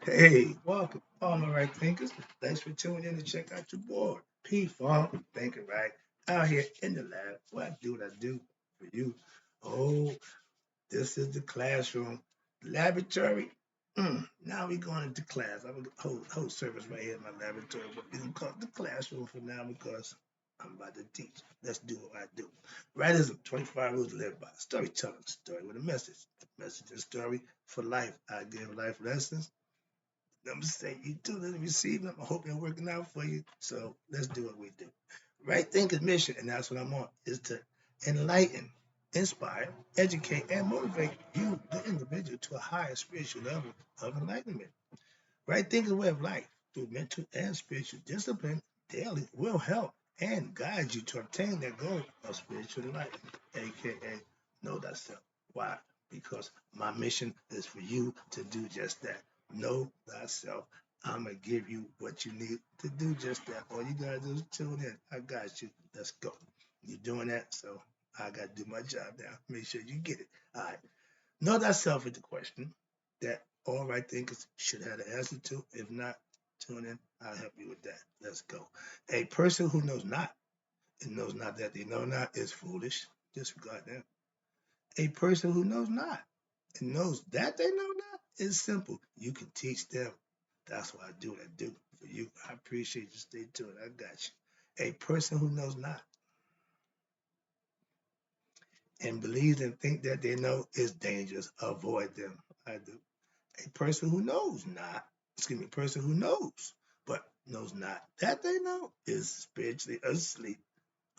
Hey, welcome, all my right thinkers. Thanks for tuning in to check out your board. P Funk, thinking right, out here in the lab. Where I do what I do for you. Oh, this is the classroom, laboratory. Now we going into class. I'm gonna hold service right here in my laboratory, but we're gonna call it the classroom for now because I'm about to teach. Let's do what I do. Writism, 25 rules to live by. Storytelling, story with a message. Message and story for life. I give life lessons. I'm saying you do the receiving. I hope they're working out for you. So let's do what we do. Right thinking mission, and that's what I'm on, is to enlighten, inspire, educate, and motivate you, the individual, to a higher spiritual level of enlightenment. Right thinking way of life through mental and spiritual discipline daily will help and guide you to obtain that goal of spiritual enlightenment, aka know thyself. Why? Because my mission is for you to do just that. Know thyself. I'm gonna give you what you need to do just that. All you gotta do is tune in. I got you. Let's go. You're doing that, so I gotta do my job now. Make sure you get it. All right. Know thyself is the question that all right thinkers should have the answer to. If not, tune in. I'll help you with that. Let's go. A person who knows not and knows not that they know not is foolish. Disregard them. A person who knows not and knows that they know not is simple. You can teach them. That's why I do what I do for you. I appreciate you. Stay tuned. I got you. A person who knows not and believes and think that they know is dangerous. Avoid them. I do. A person who knows not, excuse me, a person who knows, but knows not that they know is spiritually asleep.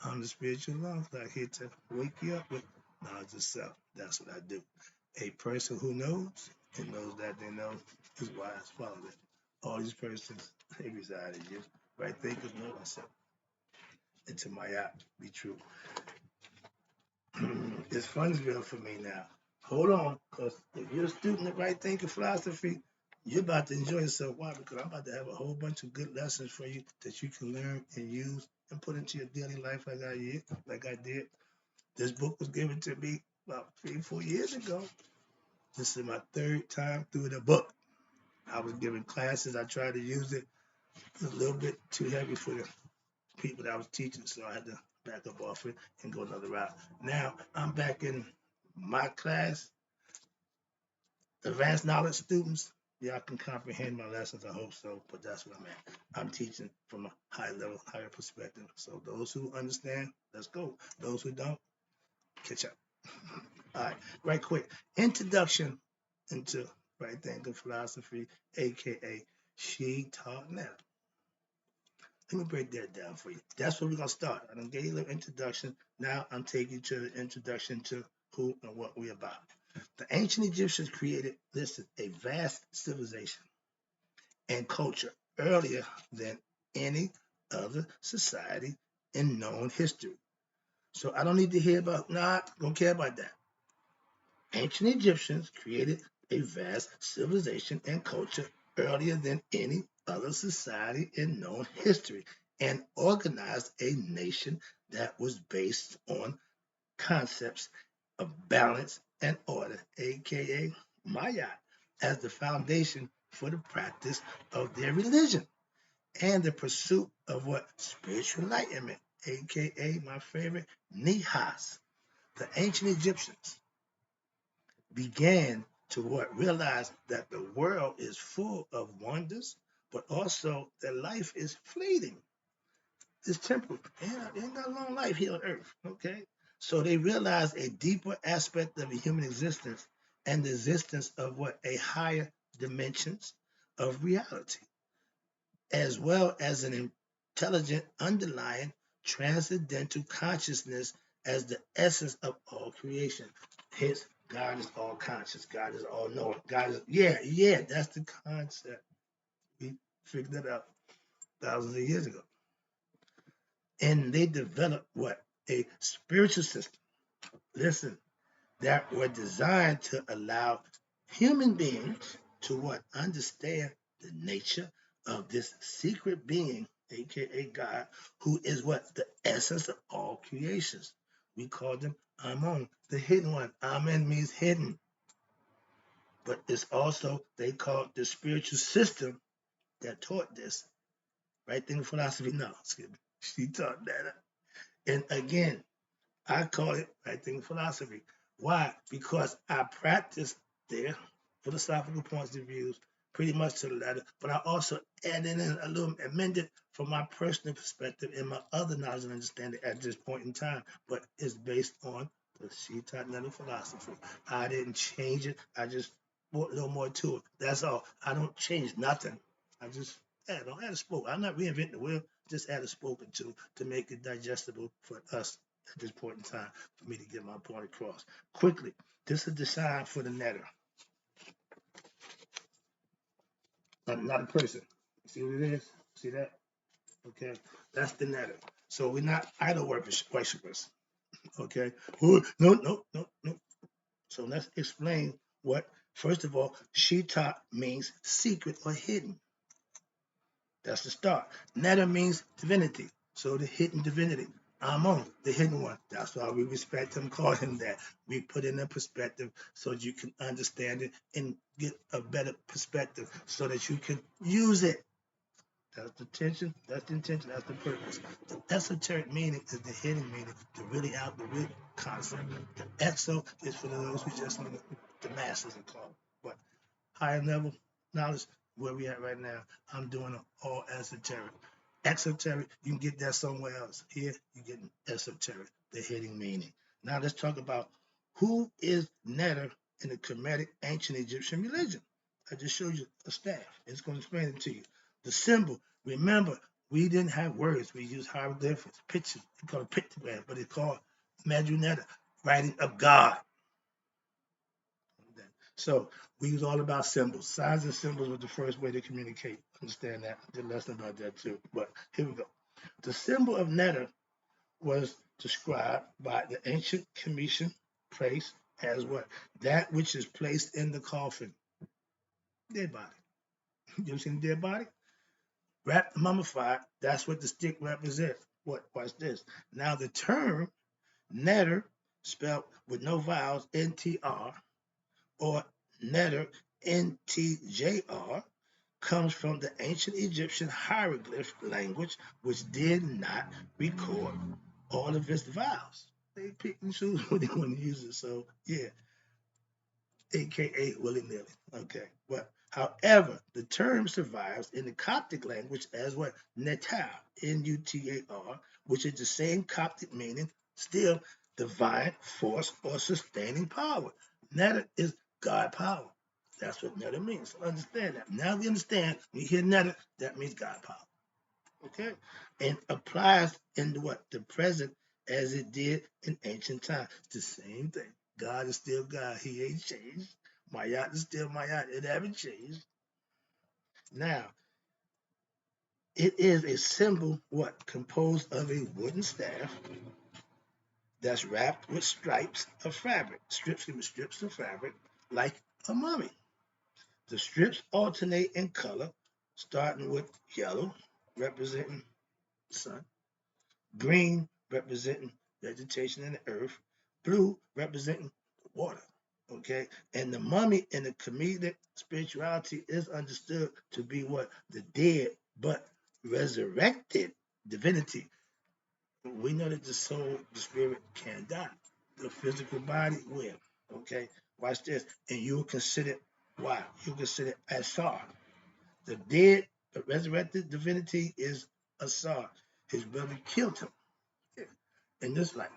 I'm the spiritual law, like here to wake you up with knowledge of self. That's what I do. A person who knows and knows that they know is wise. Follow that. All these persons, they reside in you. Right thinkers know thyself. And to my app, be true. It's Funsville for me now. Hold on, because if you're a student of right thinking philosophy, you're about to enjoy yourself. Why? Because I'm about to have a whole bunch of good lessons for you that you can learn and use and put into your daily life like I did. This book was given to me about 3, 4 years ago. This is my third time through the book. I was giving classes. I tried to use it. It was a little bit too heavy for the people that I was teaching, so I had to back up off it and go another route. Now I'm back in my class, advanced knowledge students. Y'all can comprehend my lessons, I hope so, but that's what I'm at. I'm teaching from a high level, higher perspective. So those who understand, let's go. Those who don't, catch up. All right, right quick. Introduction into right thinking philosophy, aka Shetaut. Now, let me break that down for you. That's where we're gonna start. I done gave you a little introduction. Now I'm taking you to the introduction to who and what we're about. The ancient Egyptians created, listen, a vast civilization and culture earlier than any other society in known history. So I don't need to hear about, nah, don't care about that. Ancient Egyptians created a vast civilization and culture earlier than any other society in known history and organized a nation that was based on concepts of balance and order, aka Maya, as the foundation for the practice of their religion and the pursuit of what spiritual enlightenment, aka my favorite, Nihas. The ancient Egyptians began to what realize that the world is full of wonders, but also that life is fleeting. It's temporal. Ain't got a long life here on earth. Okay. So they realize a deeper aspect of the human existence and the existence of what a higher dimensions of reality, as well as an intelligent underlying transcendental consciousness as the essence of all creation. Hence, God is all conscious. God is all knowing. God is, yeah, that's the concept. We figured that out thousands of years ago. And they developed what? A spiritual system. Listen, that were designed to allow human beings to what? Understand the nature of this secret being, aka God, who is what? The essence of all creations. We call them Amun, the hidden one. Amen means hidden. but it's also, they call it the spiritual system that taught this. Right thinking philosophy? No, excuse me. She taught that. And again, I call it right thinking philosophy. Why? Because I practice their philosophical points of views pretty much to the letter, but I also added in a little amended from my personal perspective and my other knowledge and understanding at this point in time. But it's based on the Shetaut letter philosophy. I didn't change it. I just brought a little more to it. That's all. I don't change nothing. I just add a spoke. I'm not reinventing the wheel. Just add a spoken to make it digestible for us at this point in time for me to get my point across. Quickly, this is the sign for the netter, not a person. See what it is? See that? Okay, that's the netter. So we're not idle worshippers. Okay. Oh, no, no, no, no. So let's explain what. First of all, Shetaut means secret or hidden. That's the start. Netta means divinity. So the hidden divinity. Amon, the hidden one. That's why we respect him, call him that. We put it in perspective so that you can understand it and get a better perspective so that you can use it. That's the intention, that's the purpose. The esoteric meaning is the hidden meaning, the really out, the real concept. The exo is for those who just want the masses and call it. But higher level knowledge, where we at right now, I'm doing it all esoteric. Exoteric, you can get that somewhere else. Here, you're getting esoteric, the hidden meaning. Now let's talk about who is Netter in the Kemetic ancient Egyptian religion. I just showed you a staff. It's going to explain it to you. The symbol, remember, we didn't have words. We used hieroglyphics, pictures. We call it pictogram, but it's called Madrunetta, writing of God. So we use all about symbols. Signs and symbols was the first way to communicate. Understand that. I did a lesson about that too. But here we go. The symbol of Netter was described by the ancient Commission place as what? That which is placed in the coffin. Dead body. You ever seen a dead body? Wrapped, mummified. That's what the stick represents. What? Watch this. Now the term Netter, spelled with no vowels, N-T-R, or Netter, N-T-J-R, comes from the ancient Egyptian hieroglyph language, which did not record all of its vowels. They pick and choose when they want to use it. So, yeah, aka willy-nilly. Okay. But however, the term survives in the Coptic language as what? Netar, N-U-T-A-R, which is the same Coptic meaning, still divine force or sustaining power. Netta is God power. That's what Netta means. So understand that. Now we understand, when you hear Netta, that means God power. Okay? And applies in what? The present as it did in ancient times. The same thing. God is still God. He ain't changed. Mayat is still Mayat. It haven't changed. Now, it is a symbol, what? Composed of a wooden staff that's wrapped with stripes of fabric. Strips of fabric, like a mummy. The strips alternate in color, starting with yellow, representing the sun, green representing vegetation and the earth, blue representing water. Okay, and the mummy in the comedic spirituality is understood to be what? The dead but resurrected divinity. We know that the soul, the spirit can die. The physical body will. Okay, watch this. And you consider why? You consider Asar. The dead but resurrected divinity is Asar. His brother killed him in this life.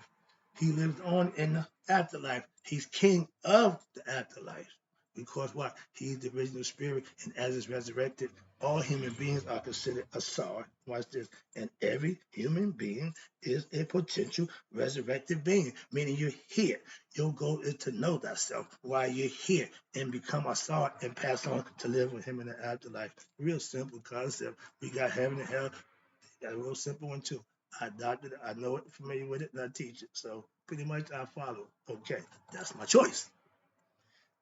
He lives on in the afterlife. He's king of the afterlife. Because what? He's the original spirit, and as it's resurrected, all human beings are considered Asar. Watch this. And every human being is a potential resurrected being, meaning you're here. Your goal is to know thyself while you're here and become Asar and pass on to live with him in the afterlife. Real simple concept. We got heaven and hell. Got a real simple one too. I adopted it. I know it, familiar with it, and I teach it. So pretty much I follow. Okay, that's my choice.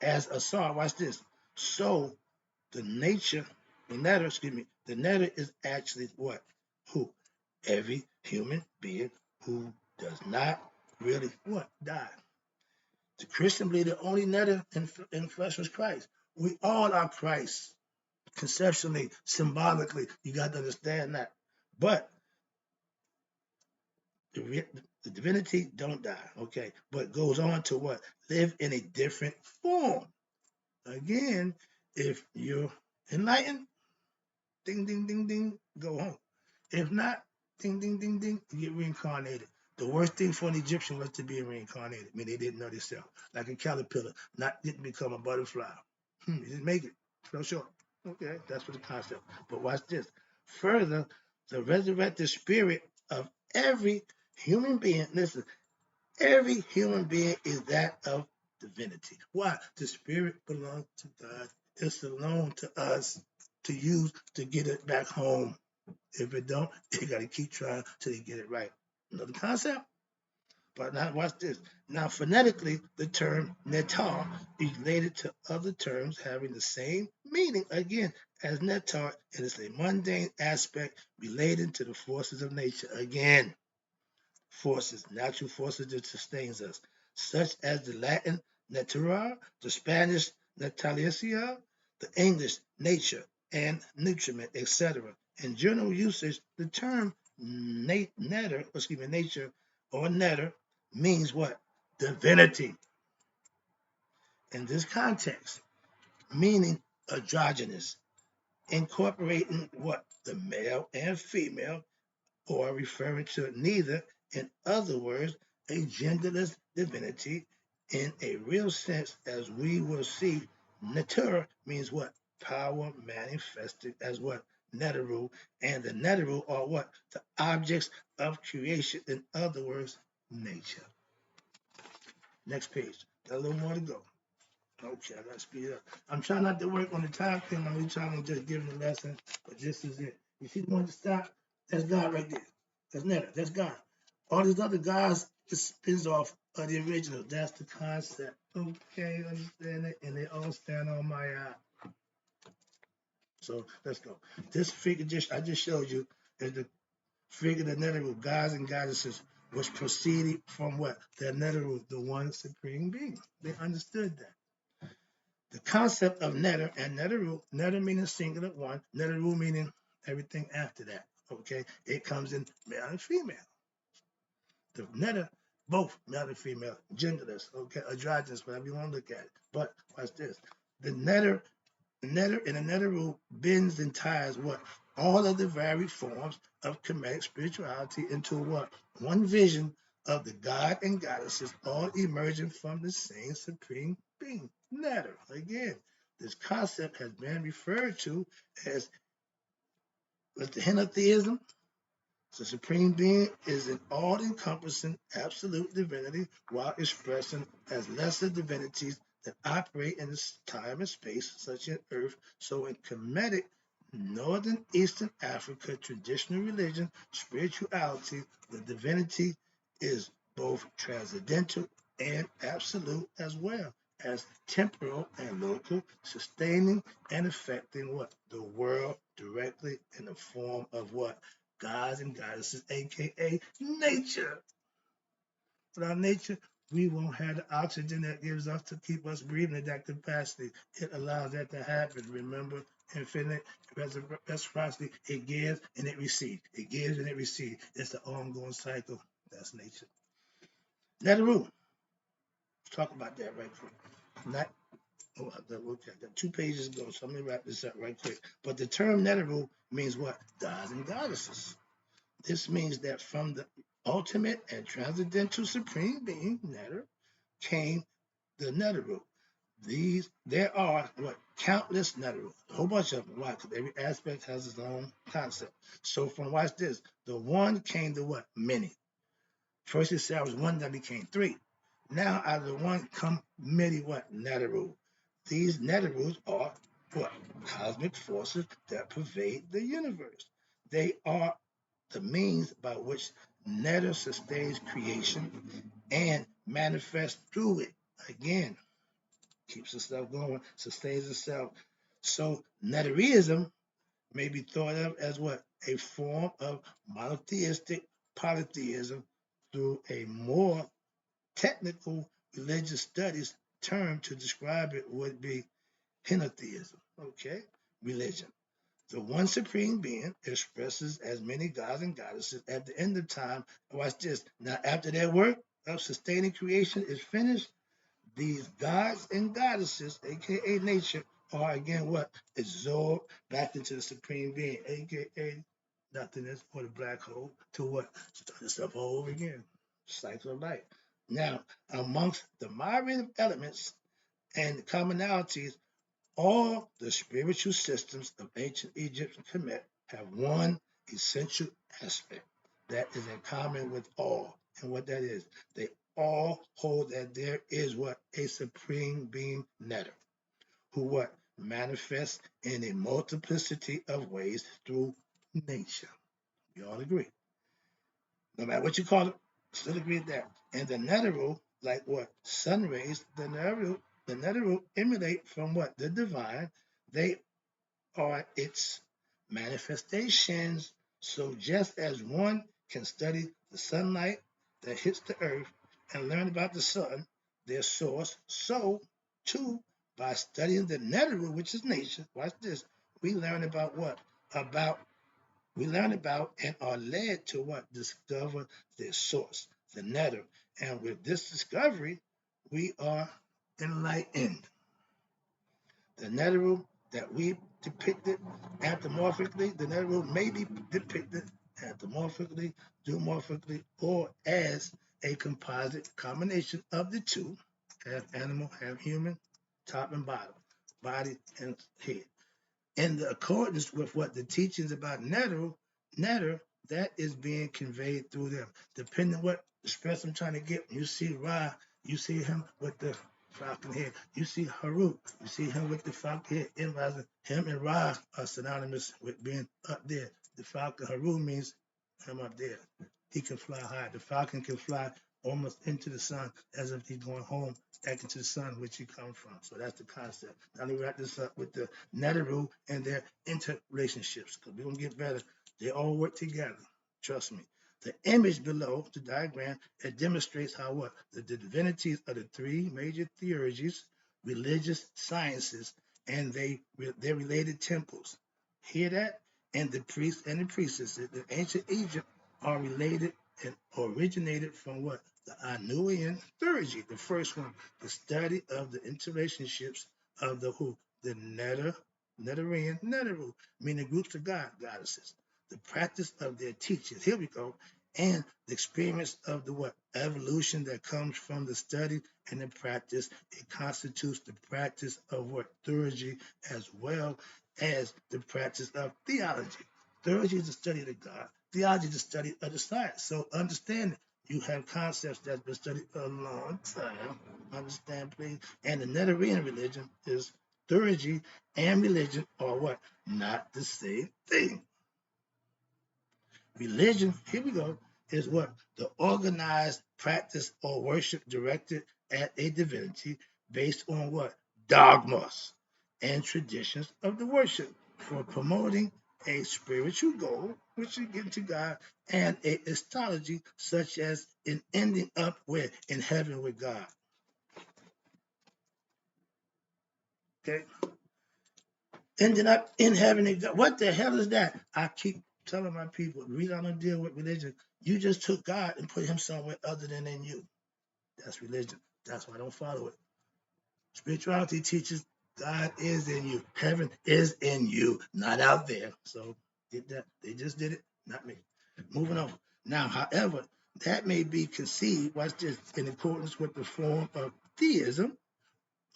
As Asar, watch this. So the nature, the netter is actually what? Who? Every human being who does not really what? Die. The Christian believe the only netter in flesh was Christ. We all are Christ. Conceptually, symbolically, you got to understand that. But the, the divinity don't die, okay? But goes on to what? Live in a different form. Again, if you're enlightened, ding, ding, ding, ding, go home. If not, ding, ding, ding, ding, you get reincarnated. The worst thing for an Egyptian was to be reincarnated. I mean, they didn't know themselves. Like a caterpillar, not didn't become a butterfly. You didn't make it. Fell short. Okay, that's what the concept. But watch this. Further, the resurrected spirit of every human being, listen, every human being is that of divinity. Why? The spirit belongs to God. It's alone to us to use to get it back home. If it don't, they got to keep trying till they get it right. Another concept? But now watch this. Now phonetically, the term netar is related to other terms having the same meaning again as netar, and it's a mundane aspect relating to the forces of nature. Again, forces, natural forces that sustains us, such as the Latin natura, the Spanish natalicia, the English nature and nutriment, etc. In general usage, the term nature or netter means what? Divinity. In this context, meaning androgynous, incorporating what? The male and female, or referring to neither, in other words, a genderless divinity in a real sense, as we will see. Natura means what? Power manifested as what? Neteru, and the Neteru are what? The objects of creation, in other words, nature. Next page. Got a little more to go. Okay, I gotta speed up. I'm trying not to work on the time thing. I'm really trying to just give them the lesson, but this is it. You see the one to stop? That's God right there. That's never. That's God. All these other guys just spins off of the original. That's the concept. Okay, understand it? And they all stand on my So let's go. This figure I just showed you is the figure the nether gods and goddesses was proceeding from what? The nether the one supreme being. They understood that. The concept of netter and netteru, netter meaning singular one, netteru meaning everything after that. Okay, it comes in male and female. The netter, both male and female, genderless, okay, androgynous, whatever you want to look at it. But watch this. The netter in the netteru bends and ties what? All of the varied forms of Kemetic spirituality into what? One vision of the god and goddesses, all emerging from the same supreme being. Netter. Again, this concept has been referred to as with the henotheism. The Supreme Being is an all-encompassing absolute divinity while expressing as lesser divinities that operate in time and space, such as Earth. So in Kemetic, Northern Eastern Africa traditional religion, spirituality, the divinity is both transcendental and absolute, as well as temporal and local, sustaining and affecting what? The world directly in the form of what? Gods and goddesses, aka nature. Without nature, we won't have the oxygen that gives us to keep us breathing at that capacity. It allows that to happen. Remember, infinite reciprocity, it gives and it receives. It gives and it receives. It's an ongoing cycle. That's nature. Let the room. Let's talk about that right quick. Not okay, that 2 pages ago, so let me wrap this up right quick. But the term Neteru means what? Gods and goddesses. This means that from the ultimate and transcendental supreme being, Neter, came the Neteru. There are what? Countless Neteru, a whole bunch of them. Why? Because every aspect has its own concept. So from watch this, the one came to what? Many. First it said I was one, that became three. Now out of the one come many what? Neteru. These Neterus are what? Cosmic forces that pervade the universe. They are the means by which Netter sustains creation and manifests through it. Again, keeps itself going, sustains itself. So Netterism may be thought of as what? A form of monotheistic polytheism through a more technical religious studies term to describe it would be henotheism. Okay, religion. The one supreme being expresses as many gods and goddesses at the end of time. Watch this. Now, after their work of sustaining creation is finished, these gods and goddesses, aka nature, are again what? Absorbed back into the supreme being, aka nothingness or the black hole, to what? Start this stuff all over again. Cycle of life. Now, amongst the myriad elements and commonalities, all the spiritual systems of ancient Egypt and Kemet have one essential aspect that is in common with all. And what that is, they all hold that there is what? A supreme being netter, who what? Manifests in a multiplicity of ways through nature. We all agree. No matter what you call it, still agree with that. And the netero, like what? Sun rays, the netero emanate from what? The divine. They are its manifestations. So just as one can study the sunlight that hits the earth and learn about the sun, their source, so too by studying the netero, which is nature, watch this, we learn about what? We learn about and are led to what? Discover their source, the netter. And with this discovery, we are enlightened. The netherworld that we depicted anthropomorphically, the netherworld may be depicted anthropomorphically, zoomorphically, or as a composite combination of the two, half animal, half human, top and bottom, body and head. In the accordance with what the teachings about netter, that is being conveyed through them. Depending on what express I'm trying to get, you see Ra, you see him with the falcon head. You see Harut, you see him with the falcon head. Him and Ra are synonymous with being up there. The falcon Harut means him up there. He can fly high. The falcon can fly almost into the sun as if he's going home back into the sun, which he comes from. So that's the concept. Now let me wrap this up with the Neteru and their interrelationships, because we're going to get better. They all work together. Trust me. The image below the diagram, it demonstrates how what? The divinities of the three major theurgies, religious sciences, and their related temples. Hear that? And the priests and the priestesses in ancient Egypt are related and originated from what? The Anuian theurgy, the first one, the study of the interrelationships of the who? The Netarian, Neteru, meaning groups of goddesses. The practice of their teachings, here we go, and the experience of the what? Evolution that comes from the study and the practice. It constitutes the practice of what? Theurgy, as well as the practice of theology. Theurgy is the study of the God. Theology is the study of the science. So understand it. You have concepts that's been studied a long time. Understand, please? And the Netarian religion is theurgy and religion are what? Not the same thing. Religion, here we go, is what? The organized practice or worship directed at a divinity based on what? Dogmas and traditions of the worship for promoting a spiritual goal, which is getting to God, and a astrology such as in ending up with in heaven with God. Okay? Ending up in heaven with God. What the hell is that? I keep telling my people, the reason I don't deal with religion, you just took God and put him somewhere other than in you. That's religion. That's why I don't follow it. Spirituality teaches God is in you. Heaven is in you, not out there. So get that. They just did it, not me. Moving on. Now, however, that may be conceived, watch this, in accordance with the form of theism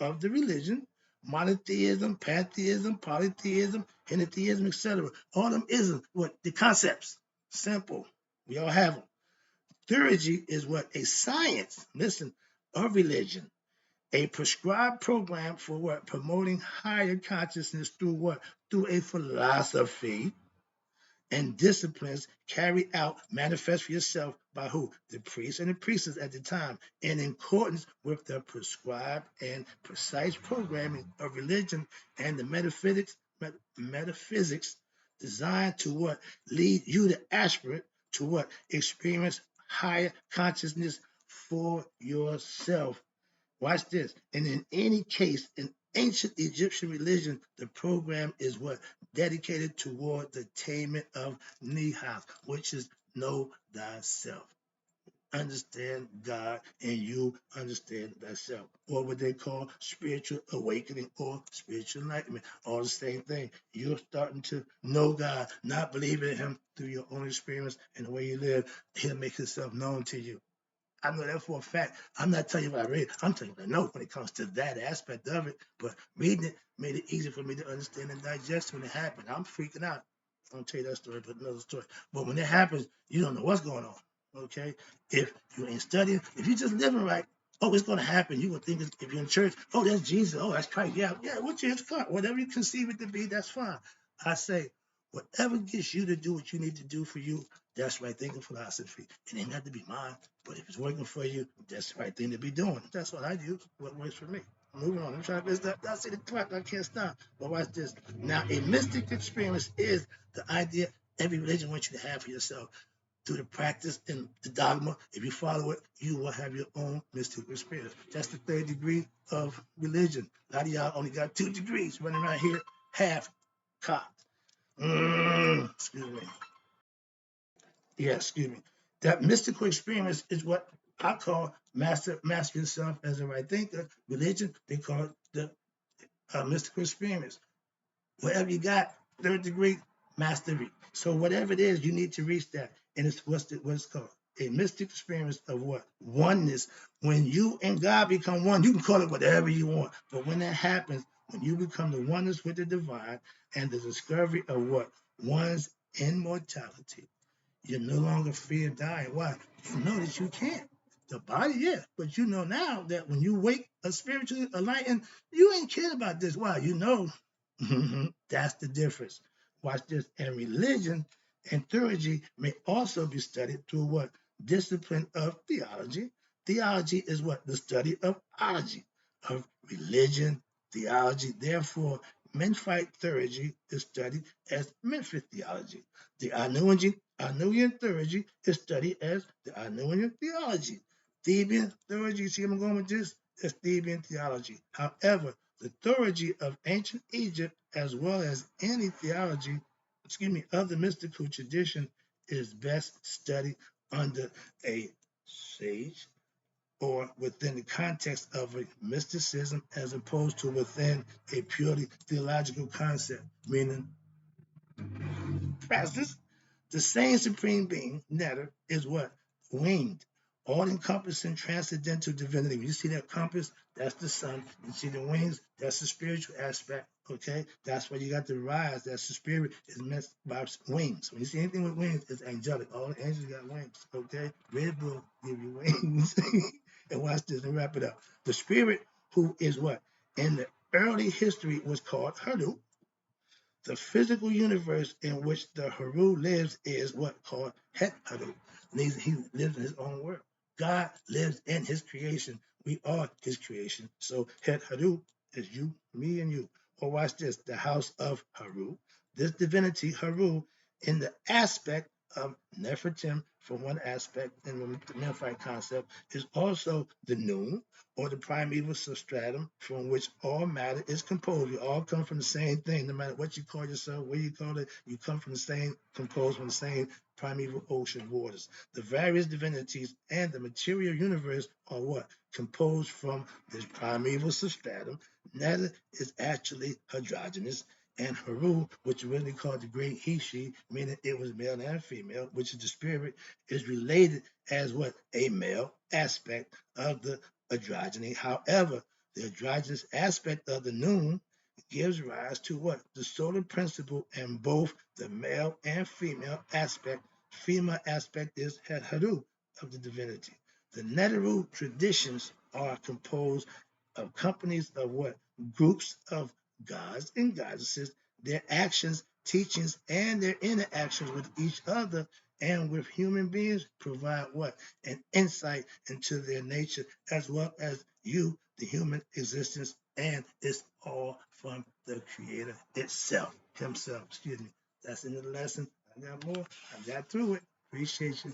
of the religion, monotheism, pantheism, polytheism, henotheism, etc. All them isms, what? The concepts. Simple. We all have them. Theurgy is what? A science, listen, of religion. A prescribed program for what? Promoting higher consciousness through what? Through a philosophy and disciplines carried out, manifest for yourself by who? The priests and the priestess at the time, in accordance with the prescribed and precise programming of religion and the metaphysics designed to what? Lead you to aspirate to what? Experience higher consciousness for yourself. Watch this. And in any case, ancient Egyptian religion, the program is what? Dedicated toward the attainment of nihas, which is know thyself. Understand God and you understand thyself, or what they call spiritual awakening or spiritual enlightenment. All the same thing. You're starting to know God, not believing in Him through your own experience and the way you live. He'll make Himself known to you. I know that for a fact. I'm not telling you what I read. I'm telling you what I know when it comes to that aspect of it. But reading it made it easy for me to understand and digest when it happened. I'm freaking out. I'll tell you that story, but another story. But when it happens, you don't know what's going on. Okay? If you ain't studying, if you're just living right, oh, it's going to happen. You would think if you're in church, oh, that's Jesus. Oh, that's Christ. Yeah, what's your car? Whatever you conceive it to be, that's fine. I say, whatever gets you to do what you need to do for you, that's right thinking philosophy. It ain't got to be mine, but if it's working for you, that's the right thing to be doing. That's what I do. What works for me. Moving on. I'm trying to miss that. I see the clock. I can't stop. But watch this. Now, a mystic experience is the idea every religion wants you to have for yourself. Through the practice and the dogma, if you follow it, you will have your own mystical experience. That's the third degree of religion. A lot of y'all only got 2 degrees running around here, half cocked. Excuse me. Yeah, excuse me. That mystical experience is what I call master yourself as a right thinker. Religion, they call it the mystical experience. Whatever you got, third degree, mastery. So whatever it is, you need to reach that. And it's what's called a mystic experience of what? Oneness. When you and God become one, you can call it whatever you want. But when that happens, when you become the oneness with the divine and the discovery of what? One's immortality. You're no longer fear of dying. Why? You know that you can't. The body, yeah, but you know now that when you wake a spiritually enlightened, you ain't care about this. Why? You know that's the difference. Watch this. And religion and theology may also be studied through what? Discipline of theology. Theology is what? The study of ology, of religion, theology. Therefore, Menphite theology is studied as Memphis theology. The Arnoian theology is studied as the Arnoian theology. Theban theology, see where I'm going with this? Is Theban theology. However, the theology of ancient Egypt, as well as any theology, of the mystical tradition, is best studied under a sage or within the context of a mysticism as opposed to within a purely theological concept, meaning Francis, the same supreme being, Netter, is what? Winged, all-encompassing transcendental divinity. When you see that compass, that's the sun. You see the wings, that's the spiritual aspect. Okay, that's why you got the rise. That's the spirit is meant by wings. When you see anything with wings, it's angelic. All the angels got wings. Okay, Red Bull give you wings. And watch this and wrap it up. The spirit who is what in the early history was called Hadu. The physical universe in which the Haru lives is what called Het Haru. He lives in his own world. God lives in his creation. We are his creation. So Het Haru is you, me, and you. Or watch this, the house of Haru. This divinity, Haru, in the aspect of Nefertim, from one aspect in the Memphite concept, is also the Noon, or the primeval substratum from which all matter is composed. We all come from the same thing, no matter what you call yourself, what you call it, you come from the same, composed from the same primeval ocean waters. The various divinities and the material universe are what? Composed from this primeval substratum. Matter is actually hydrogenous, and Haru, which is really called the great He-She, meaning it was male and female, which is the spirit, is related as what? A male aspect of the androgyny. However, the androgynous aspect of the noon gives rise to what? The solar principle in both the male and female aspect. Female aspect is Haru of the divinity. The Neteru traditions are composed of companies of what? Groups of gods and goddesses, their actions, teachings, and their interactions with each other and with human beings provide what? An insight into their nature as well as you, the human existence, and it's all from the creator himself. That's in the lesson. I got more. I got through it. Appreciate you.